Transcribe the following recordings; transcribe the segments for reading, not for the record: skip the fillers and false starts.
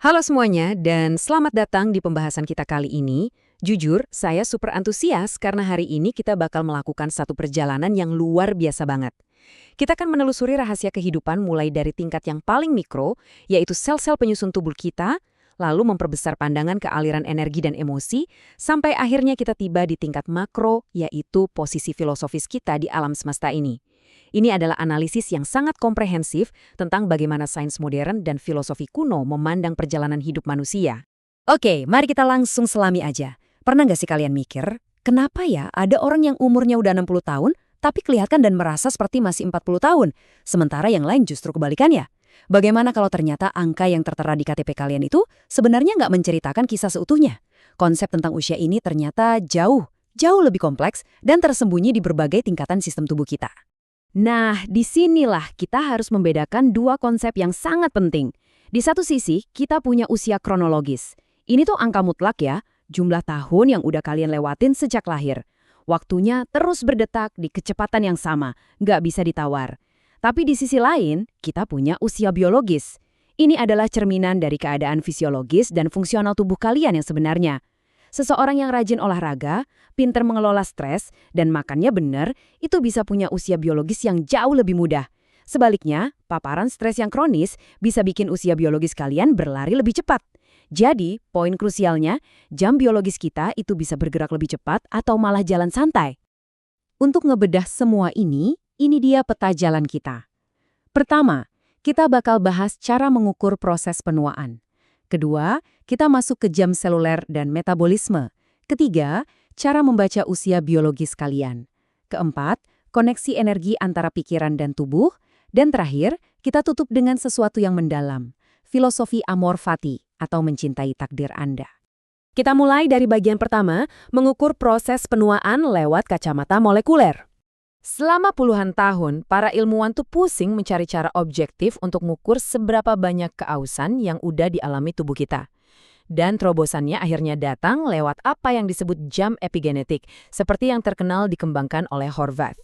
Halo semuanya, dan selamat datang di pembahasan kita kali ini. Jujur, saya super antusias karena hari ini kita bakal melakukan satu perjalanan yang luar biasa banget. Kita akan menelusuri rahasia kehidupan mulai dari tingkat yang paling mikro, yaitu sel-sel penyusun tubuh kita, lalu memperbesar pandangan ke aliran energi dan emosi, sampai akhirnya kita tiba di tingkat makro, yaitu posisi filosofis kita di alam semesta ini. Ini adalah analisis yang sangat komprehensif tentang bagaimana sains modern dan filosofi kuno memandang perjalanan hidup manusia. Oke, mari kita langsung selami aja. Pernah nggak sih kalian mikir, kenapa ya ada orang yang umurnya udah 60 tahun, tapi kelihatan dan merasa seperti masih 40 tahun, sementara yang lain justru kebalikannya? Bagaimana kalau ternyata angka yang tertera di KTP kalian itu sebenarnya nggak menceritakan kisah seutuhnya? Konsep tentang usia ini ternyata jauh lebih kompleks dan tersembunyi di berbagai tingkatan sistem tubuh kita. Nah, disinilah kita harus membedakan dua konsep yang sangat penting. Di satu sisi, kita punya usia kronologis. Ini tuh angka mutlak ya, jumlah tahun yang udah kalian lewatin sejak lahir. Waktunya terus berdetak di kecepatan yang sama, nggak bisa ditawar. Tapi di sisi lain, kita punya usia biologis. Ini adalah cerminan dari keadaan fisiologis dan fungsional tubuh kalian yang sebenarnya. Seseorang yang rajin olahraga, pinter mengelola stres, dan makannya benar, itu bisa punya usia biologis yang jauh lebih mudah. Sebaliknya, paparan stres yang kronis bisa bikin usia biologis kalian berlari lebih cepat. Jadi, poin krusialnya, jam biologis kita itu bisa bergerak lebih cepat atau malah jalan santai. Untuk ngebedah semua ini dia peta jalan kita. Pertama, kita bakal bahas cara mengukur proses penuaan. Kedua, kita masuk ke jam seluler dan metabolisme. Ketiga, cara membaca usia biologis kalian. Keempat, koneksi energi antara pikiran dan tubuh. Dan terakhir, kita tutup dengan sesuatu yang mendalam, filosofi amor fati atau mencintai takdir Anda. Kita mulai dari bagian pertama, mengukur proses penuaan lewat kacamata molekuler. Selama puluhan tahun, para ilmuwan tuh pusing mencari cara objektif untuk mengukur seberapa banyak keausan yang udah dialami tubuh kita. Dan terobosannya akhirnya datang lewat apa yang disebut jam epigenetik, seperti yang terkenal dikembangkan oleh Horvath.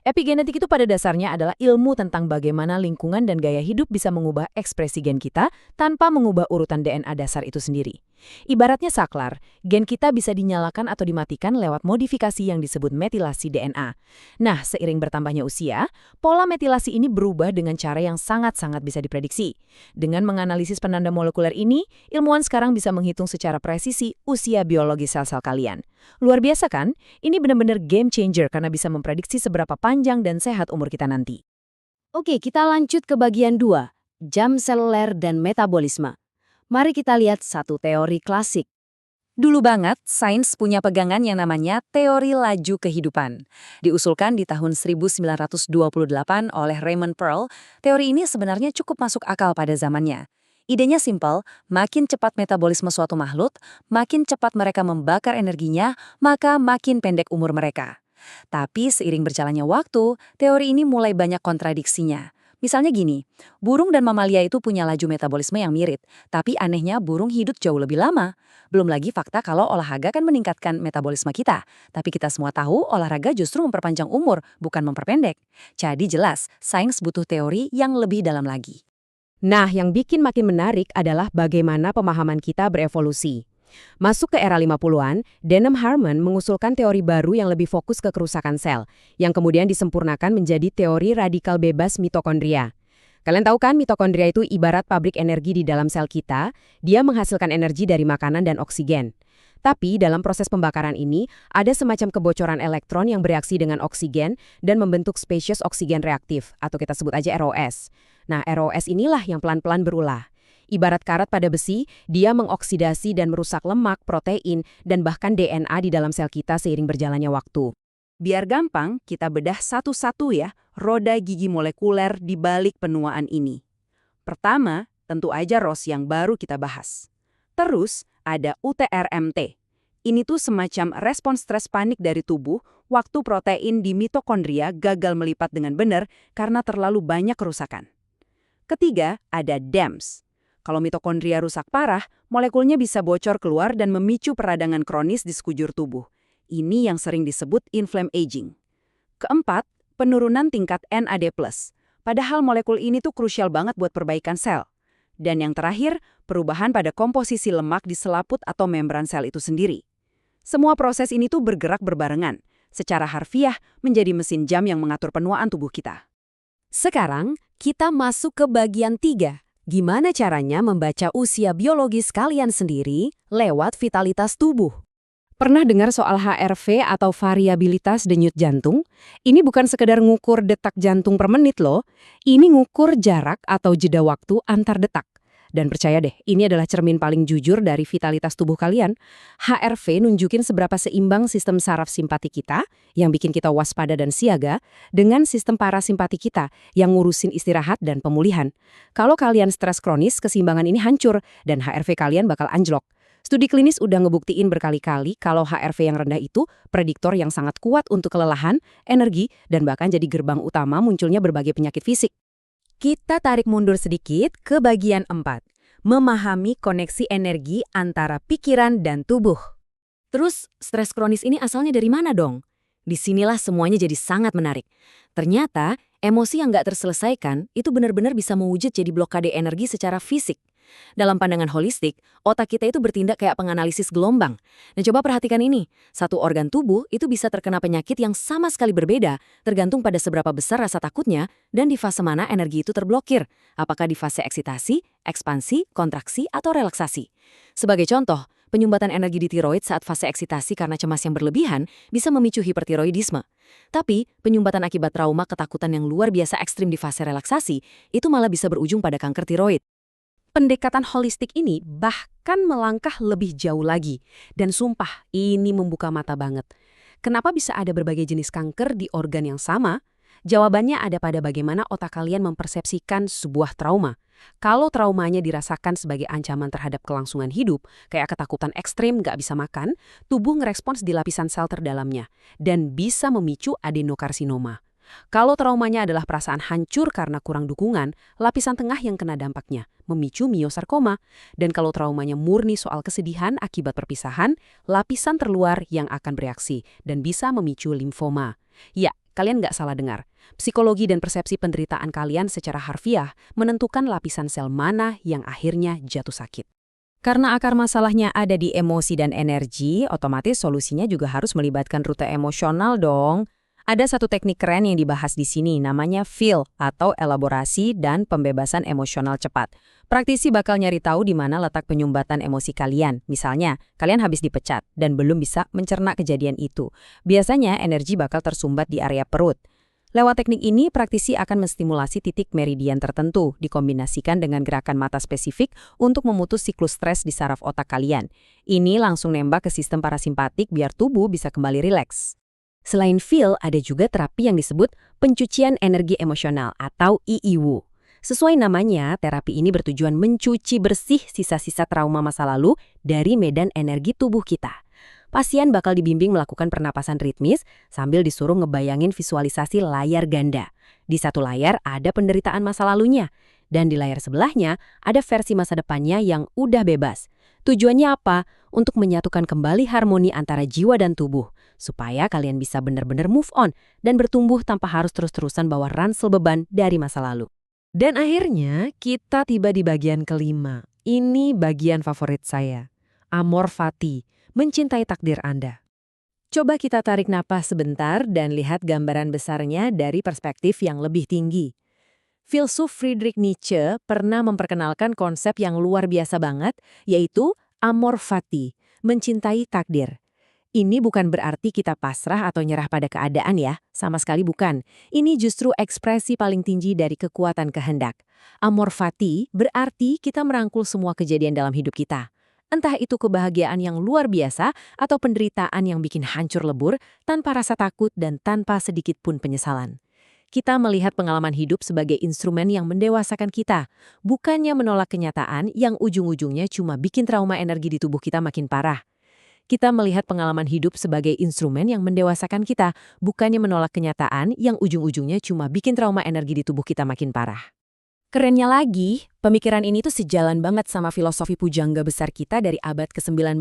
Epigenetik itu pada dasarnya adalah ilmu tentang bagaimana lingkungan dan gaya hidup bisa mengubah ekspresi gen kita tanpa mengubah urutan DNA dasar itu sendiri. Ibaratnya saklar, gen kita bisa dinyalakan atau dimatikan lewat modifikasi yang disebut metilasi DNA. Nah, seiring bertambahnya usia, pola metilasi ini berubah dengan cara yang sangat-sangat bisa diprediksi. Dengan menganalisis penanda molekuler ini, ilmuwan sekarang bisa menghitung secara presisi usia biologis sel-sel kalian. Luar biasa kan? Ini benar-benar game changer karena bisa memprediksi seberapa panjang dan sehat umur kita nanti. Oke, kita lanjut ke bagian 2, jam seluler dan metabolisme. Mari kita lihat satu teori klasik. Dulu banget, sains punya pegangan yang namanya teori laju kehidupan. Diusulkan di tahun 1928 oleh Raymond Pearl, teori ini sebenarnya cukup masuk akal pada zamannya. Idenya simpel, makin cepat metabolisme suatu makhluk, makin cepat mereka membakar energinya, maka makin pendek umur mereka. Tapi seiring berjalannya waktu, teori ini mulai banyak kontradiksinya. Misalnya gini, burung dan mamalia itu punya laju metabolisme yang mirip, tapi anehnya burung hidup jauh lebih lama. Belum lagi fakta kalau olahraga kan meningkatkan metabolisme kita, tapi kita semua tahu olahraga justru memperpanjang umur, bukan memperpendek. Jadi jelas, sains butuh teori yang lebih dalam lagi. Nah, yang bikin makin menarik adalah bagaimana pemahaman kita berevolusi. Masuk ke era 50-an, Denham Harman mengusulkan teori baru yang lebih fokus ke kerusakan sel, yang kemudian disempurnakan menjadi teori radikal bebas mitokondria. Kalian tahu kan mitokondria itu ibarat pabrik energi di dalam sel kita, dia menghasilkan energi dari makanan dan oksigen. Tapi dalam proses pembakaran ini, ada semacam kebocoran elektron yang bereaksi dengan oksigen dan membentuk spesies oksigen reaktif, atau kita sebut aja ROS. Nah, ROS inilah yang pelan-pelan berulah. Ibarat karat pada besi, dia mengoksidasi dan merusak lemak, protein, dan bahkan DNA di dalam sel kita seiring berjalannya waktu. Biar gampang, kita bedah satu-satu ya, roda gigi molekuler di balik penuaan ini. Pertama, tentu aja ROS yang baru kita bahas. Terus, ada UTRMT. Ini tuh semacam respons stres panik dari tubuh waktu protein di mitokondria gagal melipat dengan benar karena terlalu banyak kerusakan. Ketiga, ada DAMS. Kalau mitokondria rusak parah, molekulnya bisa bocor keluar dan memicu peradangan kronis di sekujur tubuh. Ini yang sering disebut inflamed aging. Keempat, penurunan tingkat NAD+. Padahal molekul ini tuh krusial banget buat perbaikan sel. Dan yang terakhir, perubahan pada komposisi lemak di selaput atau membran sel itu sendiri. Semua proses ini tuh bergerak berbarengan, secara harfiah menjadi mesin jam yang mengatur penuaan tubuh kita. Sekarang, kita masuk ke bagian 3. Gimana caranya membaca usia biologis kalian sendiri lewat vitalitas tubuh? Pernah dengar soal HRV atau variabilitas denyut jantung? Ini bukan sekedar ngukur detak jantung per menit loh. Ini ngukur jarak atau jeda waktu antar detak. Dan percaya deh, ini adalah cermin paling jujur dari vitalitas tubuh kalian. HRV nunjukin seberapa seimbang sistem saraf simpati kita, yang bikin kita waspada dan siaga, dengan sistem parasimpati kita, yang ngurusin istirahat dan pemulihan. Kalau kalian stres kronis, keseimbangan ini hancur, dan HRV kalian bakal anjlok. Studi klinis udah ngebuktiin berkali-kali kalau HRV yang rendah itu prediktor yang sangat kuat untuk kelelahan, energi, dan bahkan jadi gerbang utama munculnya berbagai penyakit fisik. Kita tarik mundur sedikit ke bagian 4. Memahami koneksi energi antara pikiran dan tubuh. Terus, stres kronis ini asalnya dari mana dong? Disinilah semuanya jadi sangat menarik. Ternyata, emosi yang nggak terselesaikan itu benar-benar bisa mewujud jadi blokade energi secara fisik. Dalam pandangan holistik, otak kita itu bertindak kayak penganalisis gelombang. Dan coba perhatikan ini, satu organ tubuh itu bisa terkena penyakit yang sama sekali berbeda, tergantung pada seberapa besar rasa takutnya dan di fase mana energi itu terblokir. Apakah di fase eksitasi, ekspansi, kontraksi, atau relaksasi. Sebagai contoh, penyumbatan energi di tiroid saat fase eksitasi karena cemas yang berlebihan bisa memicu hipertiroidisme. Tapi, penyumbatan akibat trauma ketakutan yang luar biasa ekstrim di fase relaksasi itu malah bisa berujung pada kanker tiroid. Pendekatan holistik ini bahkan melangkah lebih jauh lagi. Dan sumpah, ini membuka mata banget. Kenapa bisa ada berbagai jenis kanker di organ yang sama? Jawabannya ada pada bagaimana otak kalian mempersepsikan sebuah trauma. Kalau traumanya dirasakan sebagai ancaman terhadap kelangsungan hidup, kayak ketakutan ekstrim nggak bisa makan, tubuh ngerespons di lapisan sel terdalamnya dan bisa memicu adenokarsinoma. Kalau traumanya adalah perasaan hancur karena kurang dukungan, lapisan tengah yang kena dampaknya, memicu miosarkoma. Dan kalau traumanya murni soal kesedihan akibat perpisahan, lapisan terluar yang akan bereaksi dan bisa memicu limfoma. Ya, kalian nggak salah dengar. Psikologi dan persepsi penderitaan kalian secara harfiah menentukan lapisan sel mana yang akhirnya jatuh sakit. Karena akar masalahnya ada di emosi dan energi, otomatis solusinya juga harus melibatkan rute emosional dong. Ada satu teknik keren yang dibahas di sini, namanya FEEL atau elaborasi dan pembebasan emosional cepat. Praktisi bakal nyari tahu di mana letak penyumbatan emosi kalian. Misalnya, kalian habis dipecat dan belum bisa mencerna kejadian itu. Biasanya energi bakal tersumbat di area perut. Lewat teknik ini, praktisi akan menstimulasi titik meridian tertentu, dikombinasikan dengan gerakan mata spesifik untuk memutus siklus stres di saraf otak kalian. Ini langsung nembak ke sistem parasimpatik biar tubuh bisa kembali rileks. Selain FEEL, ada juga terapi yang disebut pencucian energi emosional atau IIWU. Sesuai namanya, terapi ini bertujuan mencuci bersih sisa-sisa trauma masa lalu dari medan energi tubuh kita. Pasien bakal dibimbing melakukan pernapasan ritmis sambil disuruh ngebayangin visualisasi layar ganda. Di satu layar ada penderitaan masa lalunya, dan di layar sebelahnya ada versi masa depannya yang udah bebas. Tujuannya apa? Untuk menyatukan kembali harmoni antara jiwa dan tubuh, supaya kalian bisa benar-benar move on dan bertumbuh tanpa harus terus-terusan bawa ransel beban dari masa lalu. Dan akhirnya, kita tiba di bagian kelima. Ini bagian favorit saya. Amor Fati, mencintai takdir Anda. Coba kita tarik napas sebentar dan lihat gambaran besarnya dari perspektif yang lebih tinggi. Filsuf Friedrich Nietzsche pernah memperkenalkan konsep yang luar biasa banget, yaitu amor fati, mencintai takdir. Ini bukan berarti kita pasrah atau nyerah pada keadaan ya, sama sekali bukan. Ini justru ekspresi paling tinggi dari kekuatan kehendak. Amor fati berarti kita merangkul semua kejadian dalam hidup kita. Entah itu kebahagiaan yang luar biasa atau penderitaan yang bikin hancur lebur tanpa rasa takut dan tanpa sedikit pun penyesalan. Kita melihat pengalaman hidup sebagai instrumen yang mendewasakan kita, bukannya menolak kenyataan yang ujung-ujungnya cuma bikin trauma energi di tubuh kita makin parah. Kita melihat pengalaman hidup sebagai instrumen yang mendewasakan kita, bukannya menolak kenyataan yang ujung-ujungnya cuma bikin trauma energi di tubuh kita makin parah. Kerennya lagi, pemikiran ini tuh sejalan banget sama filosofi pujangga besar kita dari abad ke-19,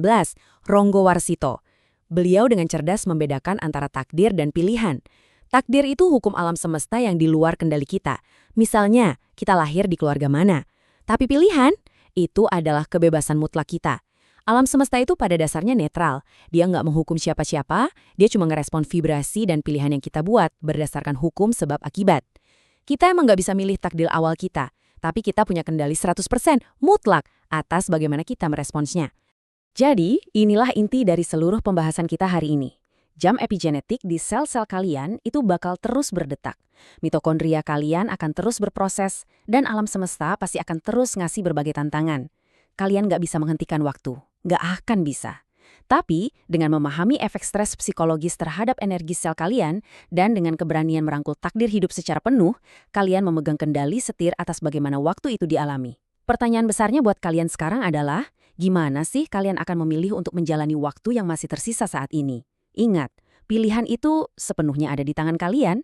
Ronggo Warsito. Beliau dengan cerdas membedakan antara takdir dan pilihan. Takdir itu hukum alam semesta yang di luar kendali kita. Misalnya, kita lahir di keluarga mana. Tapi pilihan, Itu adalah kebebasan mutlak kita. Alam semesta itu pada dasarnya netral. Dia nggak menghukum siapa-siapa, dia cuma ngerespon vibrasi dan pilihan yang kita buat berdasarkan hukum sebab akibat. Kita emang nggak bisa milih takdir awal kita, tapi kita punya kendali 100% mutlak atas bagaimana kita meresponsnya. Jadi, inilah inti dari seluruh pembahasan kita hari ini. Jam epigenetik di sel-sel kalian itu bakal terus berdetak. Mitokondria kalian akan terus berproses, dan alam semesta pasti akan terus ngasih berbagai tantangan. Kalian nggak bisa menghentikan waktu. Nggak akan bisa. Tapi, dengan memahami efek stres psikologis terhadap energi sel kalian, dan dengan keberanian merangkul takdir hidup secara penuh, kalian memegang kendali setir atas bagaimana waktu itu dialami. Pertanyaan besarnya buat kalian sekarang adalah, gimana sih kalian akan memilih untuk menjalani waktu yang masih tersisa saat ini? Ingat, pilihan itu sepenuhnya ada di tangan kalian.